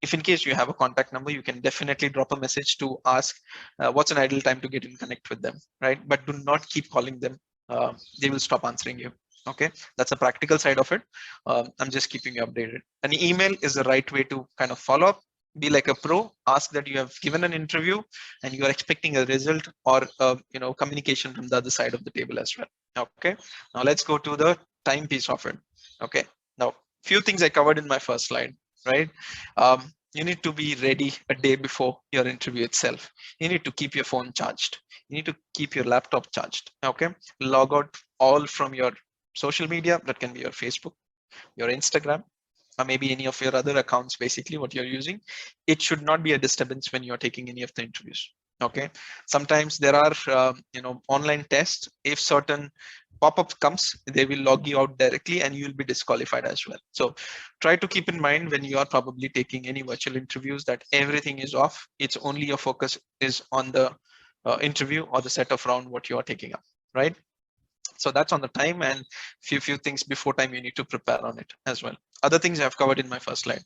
If in case you have a contact number, you can definitely drop a message to ask what's an ideal time to get in connect with them, right? But do not keep calling them. They will stop answering you. Okay, that's a practical side of it. I'm just keeping you updated. An email is the right way to kind of follow up. Be like a pro. Ask that you have given an interview and you are expecting a result or communication from the other side of the table as well. Okay, now let's go to the time piece of it. Okay, now few things I covered in my first slide, right? You need to be ready a day before your interview itself. You need to keep your phone charged. You need to keep your laptop charged. Okay, log out all from your social media. That can be your Facebook, your Instagram, or maybe any of your other accounts, basically what you're using. It should not be a disturbance when you're taking any of the interviews. Okay, sometimes there are online tests. If certain pop-up comes, they will log you out directly and you'll be disqualified as well. So try to keep in mind when you are probably taking any virtual interviews that everything is off. It's only your focus is on the interview or the set of round what you are taking up, right? So that's on the time, and few things before time you need to prepare on it as well. Other things I've covered in my first slide.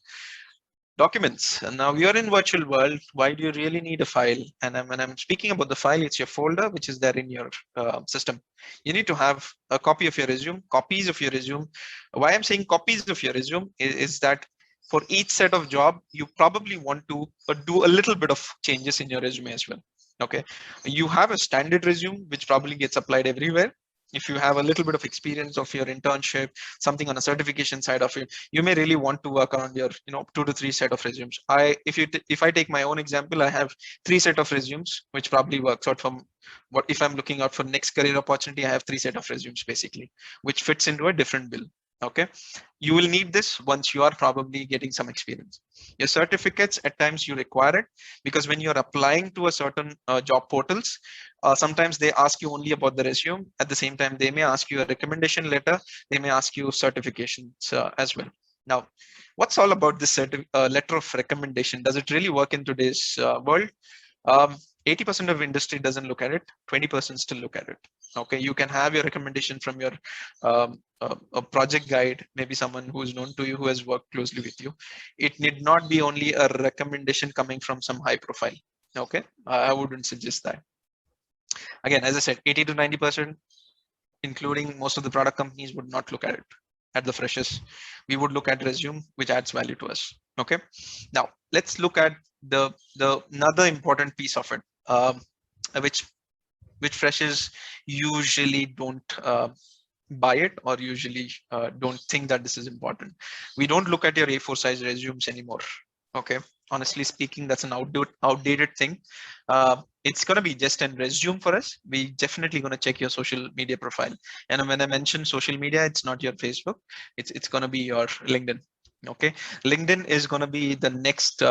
Documents. And now you're in virtual world. Why do you really need a file? And when I'm speaking about the file, it's your folder which is there in your system. You need to have a copy of your resume, copies of your resume. Why I'm saying copies of your resume is that for each set of job, you probably want to do a little bit of changes in your resume as well. Okay, you have a standard resume which probably gets applied everywhere. If you have a little bit of experience of your internship, something on a certification side of it, you may really want to work around your 2 to 3 set of resumes. If I take my own example, I have 3 set of resumes which probably works out from what if I'm looking out for next career opportunity. I have 3 set of resumes basically which fits into a different bill. Okay, you will need this once you are probably getting some experience. Your certificates, at times you require it because when you're applying to a certain job portals, sometimes they ask you only about the resume. At the same time, they may ask you a recommendation letter. They may ask you certifications as well. Now, what's all about this letter of recommendation? Does it really work in today's world? 80% of industry doesn't look at it. 20% still look at it. Okay, you can have your recommendation from your a project guide, maybe someone who is known to you, who has worked closely with you. It need not be only a recommendation coming from some high profile. Okay, I wouldn't suggest that. Again, as I said, 80 to 90%, including most of the product companies, would not look at it at the freshest. We would look at resume, which adds value to us. Okay, now let's look at the another important piece of it, which freshers usually don't buy it or usually don't think that this is important. We don't look at your A4 size resumes anymore. Okay, honestly speaking, that's an outdated thing. It's going to be just a resume for us. We definitely going to check your social media profile. And when I mention social media, it's not your Facebook. It's going to be your LinkedIn. Okay, LinkedIn is going to be the next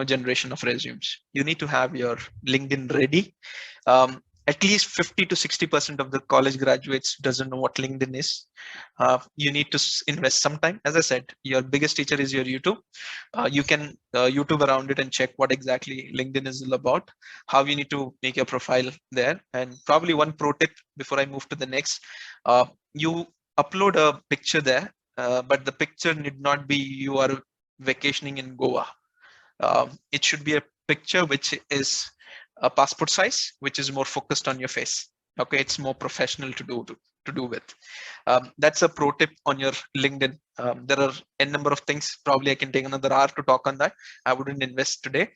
generation of resumes. You need to have your LinkedIn ready. At least 50 to 60% of the college graduates doesn't know what LinkedIn is. You need to invest some time. As I said, your biggest teacher is your YouTube. You can YouTube around it and check what exactly LinkedIn is all about, how you need to make your profile there. And probably one pro tip before I move to the next, you upload a picture there, but the picture need not be you are vacationing in Goa. It should be a picture which is a passport size, which is more focused on your face. Okay, it's more professional to do to do with. That's a pro tip on your LinkedIn. There are a number of things. Probably I can take another hour to talk on that. I wouldn't invest today.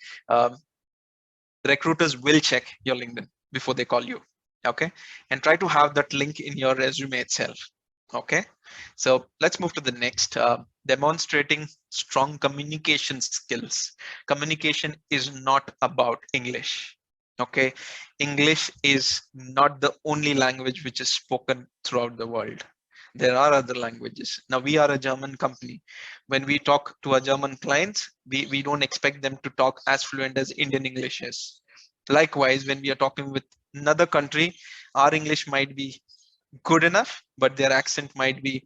Recruiters will check your LinkedIn before they call you. Okay, and try to have that link in your resume itself. Okay, so let's move to the next. Demonstrating strong communication skills. Communication is not about English. Okay, English is not the only language which is spoken throughout the world. There are other languages. Now, we are a German company. When we talk to our German clients, we don't expect them to talk as fluent as Indian English is. Likewise, when we are talking with another country, our English might be good enough, but their accent might be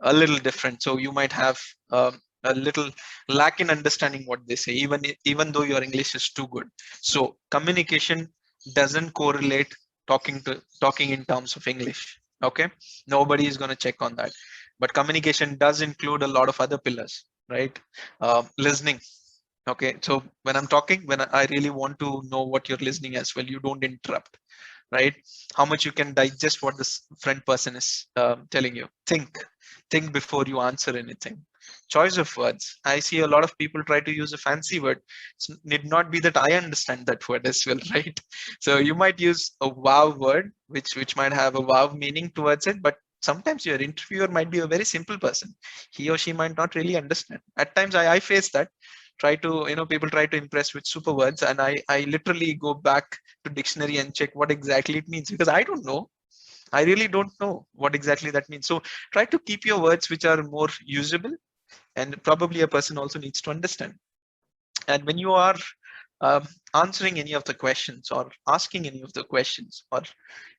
a little different. So you might have a little lack in understanding what they say, even though your English is too good. So communication doesn't correlate talking in terms of English. Okay, nobody is going to check on that, but communication does include a lot of other pillars, right? Listening. Okay, so when I'm talking, when I really want to know what you're listening as well, you don't interrupt, right? How much you can digest what this friend person is telling you. Think before you answer anything. Choice of words. I see a lot of people try to use a fancy word. It need not be that I understand that word as well, right? So you might use a wow word, which might have a wow meaning towards it, but sometimes your interviewer might be a very simple person. He or she might not really understand. At times I face that. People try to impress with super words, and I literally go back to dictionary and check what exactly it means, because I don't know. I really don't know what exactly that means. So try to keep your words which are more usable, and probably a person also needs to understand. And when you are answering any of the questions or asking any of the questions or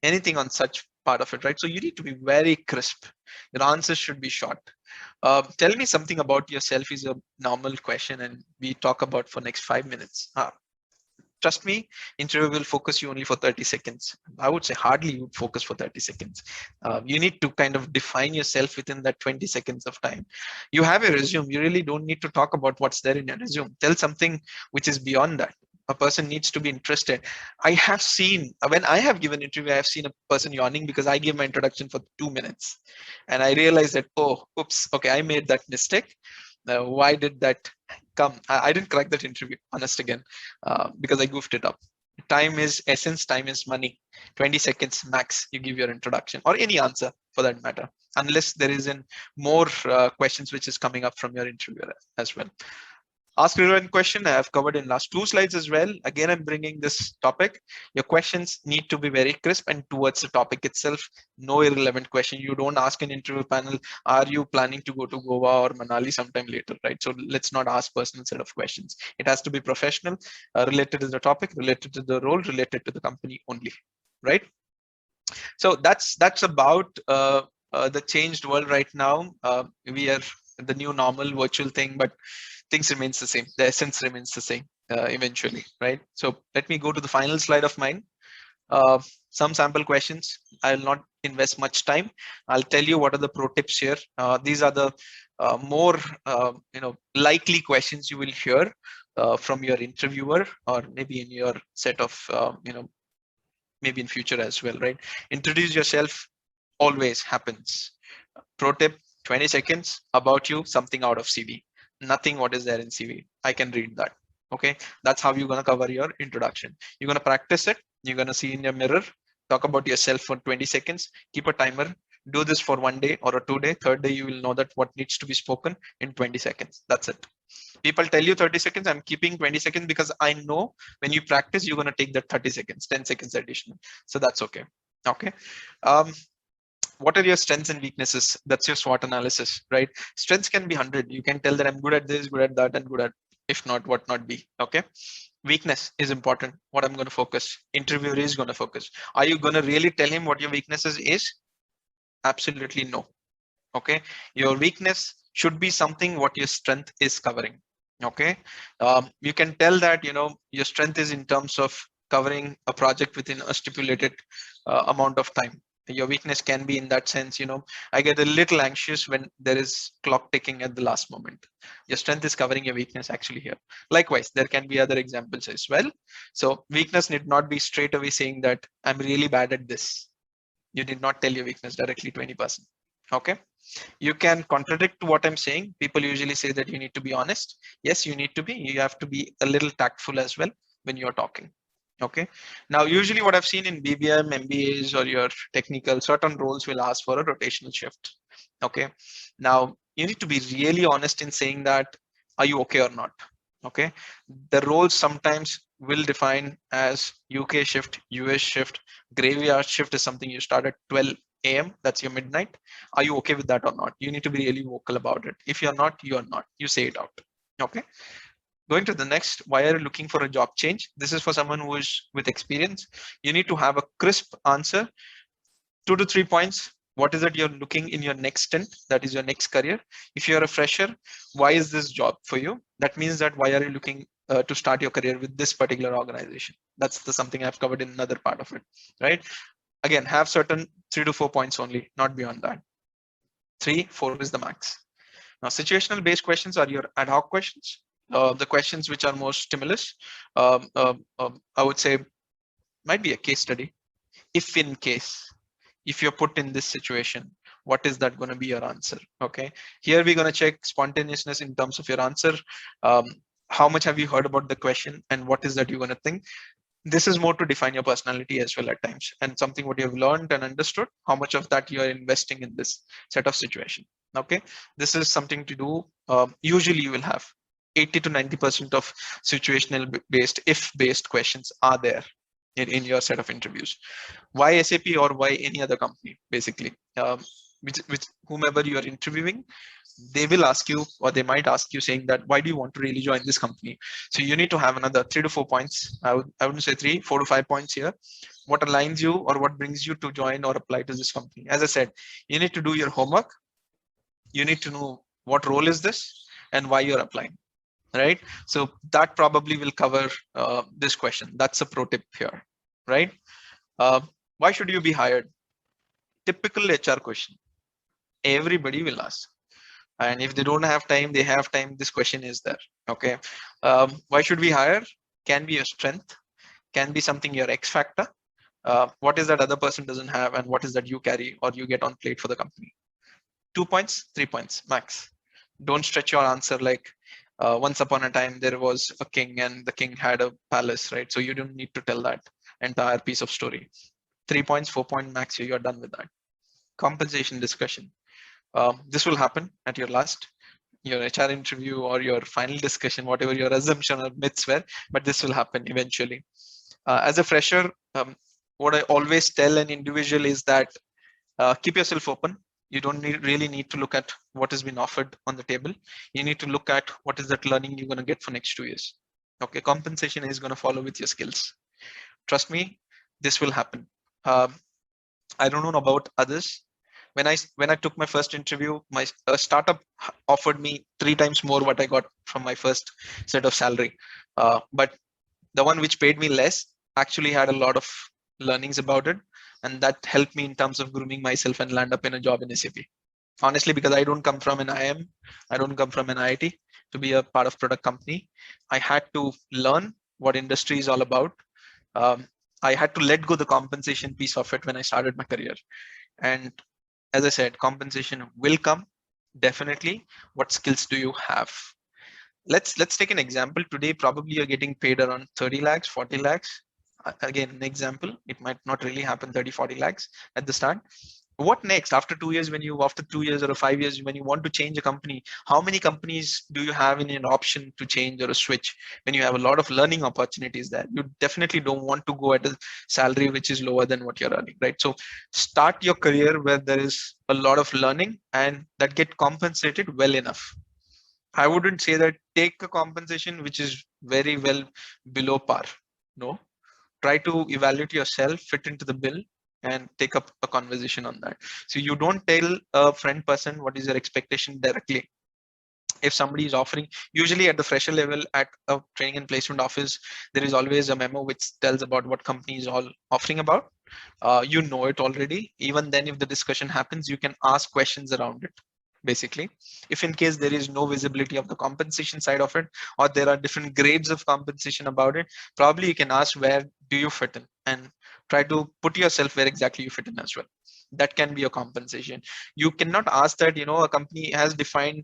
anything on such part of it, right? So you need to be very crisp. Your answers should be short. Tell me something about yourself is a normal question, and we talk about for next 5 minutes. Trust me, interview will focus you only for 30 seconds. I would say hardly you would focus for 30 seconds. You need to kind of define yourself within that 20 seconds of time. You have a resume. You really don't need to talk about what's there in your resume. Tell something which is beyond that. A person needs to be interested. I have seen, when I have given interview, I have seen a person yawning because I gave my introduction for 2 minutes. And I realized that, oh, oops, okay, I made that mistake. Why did that come? I didn't crack that interview, honest again, because I goofed it up. Time is essence, time is money. 20 seconds max, you give your introduction or any answer for that matter, unless there is more questions which is coming up from your interviewer as well. Ask relevant question I have covered in last 2 slides as well. Again, I'm bringing this topic. Your questions need to be very crisp and towards the topic itself. No irrelevant question. You don't ask an interview panel, are you planning to go to Goa or Manali sometime later, right? So let's not ask personal set of questions. It has to be professional, related to the topic, related to the role, related to the company only, right? So that's about the changed world right now. We are the new normal virtual thing, but things remains the same. The essence remains the same eventually, right? So let me go to the final slide of mine. Some sample questions. I will not invest much time. I'll tell you what are the pro tips here. These are the more likely questions you will hear from your interviewer, or maybe in your set of maybe in future as well, right? Introduce yourself always happens. Pro tip, 20 seconds about you, something out of CV. Nothing what is there in CV. I can read that. Okay, that's how you're going to cover your introduction. You're going to practice it. You're going to see in your mirror, talk about yourself for 20 seconds, keep a timer, do this for 1 day or a 2 day. Third day, you will know that what needs to be spoken in 20 seconds. That's it. People tell you 30 seconds. I'm keeping 20 seconds because I know when you practice, you're going to take that 30 seconds, 10 seconds additional. So that's okay. Okay. What are your strengths and weaknesses? That's your SWOT analysis, right? Strengths can be 100. You can tell that I'm good at this, good at that, and good at, if not, what not be. Okay. Weakness is important. What I'm going to focus. Interviewer is going to focus. Are you going to really tell him what your weaknesses is? Absolutely no. Okay. Your weakness should be something what your strength is covering. Okay. You can tell that, your strength is in terms of covering a project within a stipulated amount of time. Your weakness can be in that sense, I get a little anxious when there is clock ticking at the last moment. Your strength is covering your weakness actually here. Likewise, there can be other examples as well. So weakness need not be straight away saying that I'm really bad at this. You did not tell your weakness directly to any person. Okay. You can contradict what I'm saying. People usually say that you need to be honest. Yes, you need to be. You have to be a little tactful as well when you're talking. Okay. Now, usually what I've seen in BBM, MBAs, or your technical, certain roles will ask for a rotational shift. Okay. Now, you need to be really honest in saying that, are you okay or not? Okay. The roles sometimes will define as UK shift, US shift, graveyard shift is something you start at 12 a.m. That's your midnight. Are you okay with that or not? You need to be really vocal about it. If you're not, you're not. You say it out. Okay. Going to the next, why are you looking for a job change? This is for someone who is with experience. You need to have a crisp answer, 2 to 3 points. What is it you're looking in your next stint? That is your next career. If you're a fresher, why is this job for you? That means that why are you looking to start your career with this particular organization? That's something I've covered in another part of it, right? Again, have certain 3 to 4 points only, not beyond that. 3, 4 is the max. Now, situational based questions are your ad hoc questions. The questions which are more stimulus, I would say, might be a case study. If in case, if you're put in this situation, what is that going to be your answer? Okay, here we're going to check spontaneousness in terms of your answer. How much have you heard about the question, and what is that you're going to think? This is more to define your personality as well at times, and something what you have learned and understood, how much of that you are investing in this set of situation. Okay, this is something to do. Usually you will have 80 to 90% of situational based, if based questions are there in your set of interviews. Why SAP or why any other company, basically? With whomever you are interviewing, they will ask you, or they might ask you saying that, why do you want to really join this company? So you need to have another 3 to 4 points. I wouldn't say 3, 4 to 5 points here. What aligns you or what brings you to join or apply to this company? As I said, you need to do your homework. You need to know what role is this and why you're applying, right? So that probably will cover this question. That's a pro tip here, right? Why should you be hired? Typical HR question. Everybody will ask. And if they don't have time, they have time. This question is there. Okay. Why should we hire? Can be your strength, can be something your X factor. What is that other person doesn't have, and what is that you carry or you get on plate for the company? 2 points, 3 points max. Don't stretch your answer like once upon a time there was a king and the king had a palace, right? So you don't need to tell that entire piece of story. 3 points, 4 point max, you're done with that. Compensation discussion. This will happen at your HR interview or your final discussion, whatever your assumption or myths were, but this will happen eventually. As a fresher, what I always tell an individual is that keep yourself open. You don't really need to look at what has been offered on the table. You need to look at what is that learning you're going to get for next 2 years. Okay, compensation is going to follow with your skills. Trust me, this will happen. I don't know about others. When I took my first interview, my startup offered me 3 times more what I got from my first set of salary. But the one which paid me less actually had a lot of learnings about it, and that helped me in terms of grooming myself and land up in a job in SAP. Honestly, because I don't come from an IIM, I don't come from an IIT to be a part of product company. I had to learn what industry is all about. I had to let go the compensation piece of it when I started my career. And as I said, compensation will come, definitely. What skills do you have? Let's take an example. Today, probably you're getting paid around 30 lakhs, 40 lakhs. Again, an example. It might not really happen 30, 40 lakhs at the start. What next? After 2 years, after 2 years or 5 years, when you want to change a company, how many companies do you have in an option to change or a switch? When you have a lot of learning opportunities there, you definitely don't want to go at a salary which is lower than what you're earning, right? So start your career where there is a lot of learning and that get compensated well enough. I wouldn't say that take a compensation which is very well below par. No, try to evaluate yourself, fit into the bill, and take up a conversation on that. So you don't tell a friend person what is your expectation directly. If somebody is offering, usually at the fresher level at a training and placement office, there is always a memo which tells about what company is all offering about. You know it already. Even then, if the discussion happens, you can ask questions around it. Basically, if in case there is no visibility of the compensation side of it, or there are different grades of compensation about it, probably you can ask where do you fit in. and try to put yourself where exactly you fit in as well. That can be your compensation. You cannot ask that, a company has defined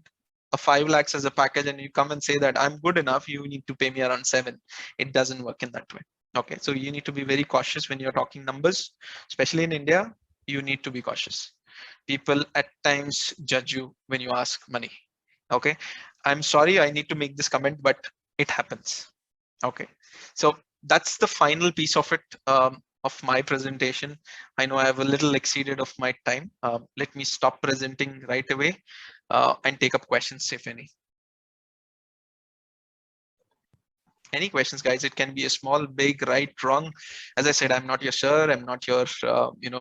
a 5 lakhs as a package and you come and say that I'm good enough, you need to pay me around 7. It doesn't work in that way. Okay, so you need to be very cautious when you're talking numbers, especially in India. You need to be cautious. People at times judge you when you ask money. Okay, I'm sorry, I need to make this comment, but it happens. Okay, so that's the final piece of it, of my presentation. I know I have a little exceeded of my time. Let me stop presenting right away and take up questions if any. Any questions, guys? It can be a small, big, right, wrong. As I said, I'm not your sir. I'm not your,